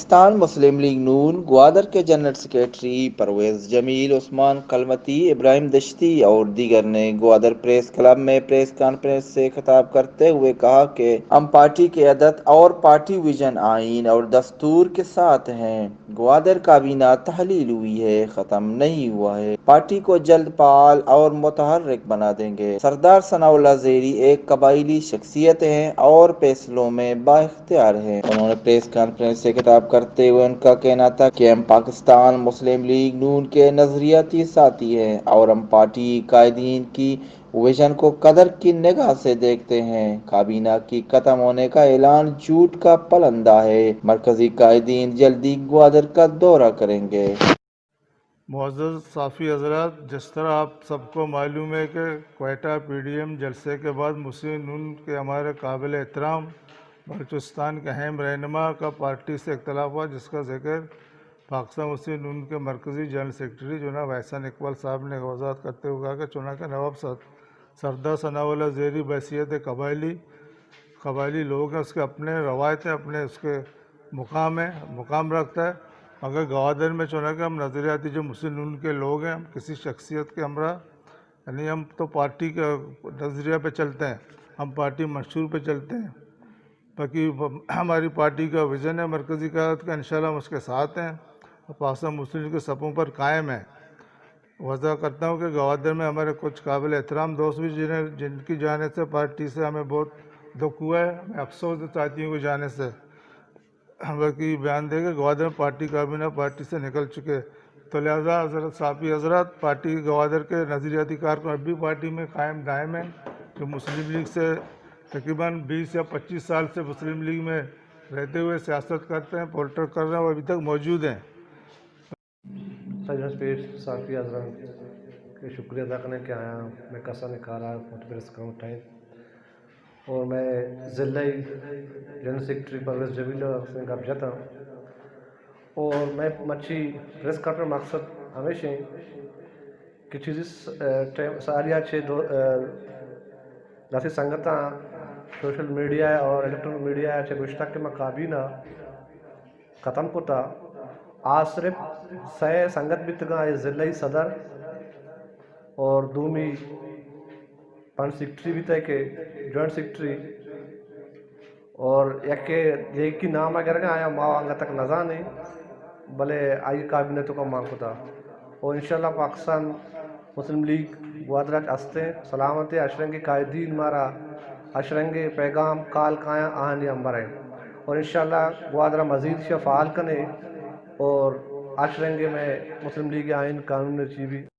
پاکستان مسلم league نون گوادر کے general secretary Pervez جمیل، عثمان کلمتی، ابراہیم دشتی اور دیگر نے گوادر پریس کلب میں پریس کانفرنس سے خطاب کرتے ہوئے کہا کہ ہم پارٹی کی عہدت اور پارٹی ویژن، آئین اور دستور کے ساتھ ہیں۔ گوادر کابینہ تحلیل ہوئی ہے، ختم نہیں ہوا ہے۔ پارٹی کو جلد فعال اور متحرک بنا دیں گے۔ سردار ثناء اللہ زیری ایک قبائلی شخصیت ہیں اور فیصلوں میں بااختیار ہیں۔ انہوں نے پریس کانفرنس سے خطاب کرتے ہوئے ان کا کہنا تھا کہ ہم پاکستان مسلم لیگ نون کے نظریاتی ساتھی ہیں اور ہم پارٹی قائدین کی ویژن کو قدر کی نگاہ سے دیکھتے ہیں۔ کابینہ کی ختم ہونے کا اعلان جھوٹ کا پلندہ ہے۔ مرکزی قائدین جلدی گوادر کا دورہ کریں گے۔ معزز صحافی حضرات، جس طرح آپ سب کو معلوم ہے کہ کوئٹہ پی ڈی ایم جلسے کے بعد مسلم نون کے ہمارے قابل احترام بلوچستان کے اہم رہنما کا پارٹی سے اختلاف ہوا، جس کا ذکر پاکستان مسلم نون کے مرکزی جنرل سیکرٹری جناب احسان اقبال صاحب نے وضاحت کرتے ہوئے کہا کہ چنانچہ نواب سردار ثناء اللہ زیری بحیثیت قبائلی لوگ ہیں، اس کے اپنے روایتیں، اپنے اس کے مقام رکھتا ہے، مگر گوادر میں چنانچہ ہم نظریاتی جو مسلم نون کے لوگ ہیں، ہم کسی شخصیت کے ہمراہ یعنی ہم تو پارٹی کے نظریہ پہ چلتے ہیں، ہم پارٹی منشور پہ چلتے ہیں، باقی ہماری پارٹی کا ویژن ہے مرکزی قیادت کا، انشاءاللہ ہم اس کے ساتھ ہیں اور پاکستان مسلم لیگ کے صفوں پر قائم ہیں۔ وضاح کرتا ہوں کہ گوادر میں ہمارے کچھ قابل احترام دوست بھی جن کی جانب سے پارٹی سے ہمیں بہت دکھ ہوا ہے، میں افسوس ساتھیوں کی جانب سے باقی بیان دے کہ گوادر میں پارٹی کابینہ پارٹی سے نکل چکے، تو لہٰذا حضرت صحافی حضرات، پارٹی گوادر کے نظریاتی کارکن اب بھی پارٹی میں قائم دائم ہیں، جو مسلم لیگ سے تقریباً 20 یا 25 سال سے مسلم لیگ میں رہتے ہوئے سیاست کرتے ہیں، پولیٹک کر رہے ہیں، وہ ابھی تک موجود ہیں۔ صحافی حضرات کے شکریہ ادا کرنے کے آیا میں کسا نکارا پریس کاؤنٹ ہے اور میں ضلع جنرل سیکرٹری پرویز جمیل سے گپ جاتا ہوں اور میں مچھی پریس کانفرنس مقصد ہمیشہ کہ چیزی سالیہ ناسی سنگتاں سوشل میڈیا اور الیکٹرانک میڈیا گزشتہ کے مقابینہ ختم کوتا آج صرف سہ سنگت بھی تگا ضلعی صدر اور دومی پنچ سیکرٹری بھی تھے کہ جوائنٹ سیکرٹری اور ایک کی نام اگر آیا ماں انگا تک نظانے بھلے آئی کابینہ تو کا مانگ ہوتا اور انشاءاللہ پاکستان مسلم لیگ گوادر ہستے سلامت اشرنگ قائدین مارا اشرنگ پیغام کال کایا آہنی امبر ہے اور انشاءاللہ گوادر مزید سے فعال کنے اور اشرنگ میں مسلم لیگ آئین قانون چی بھی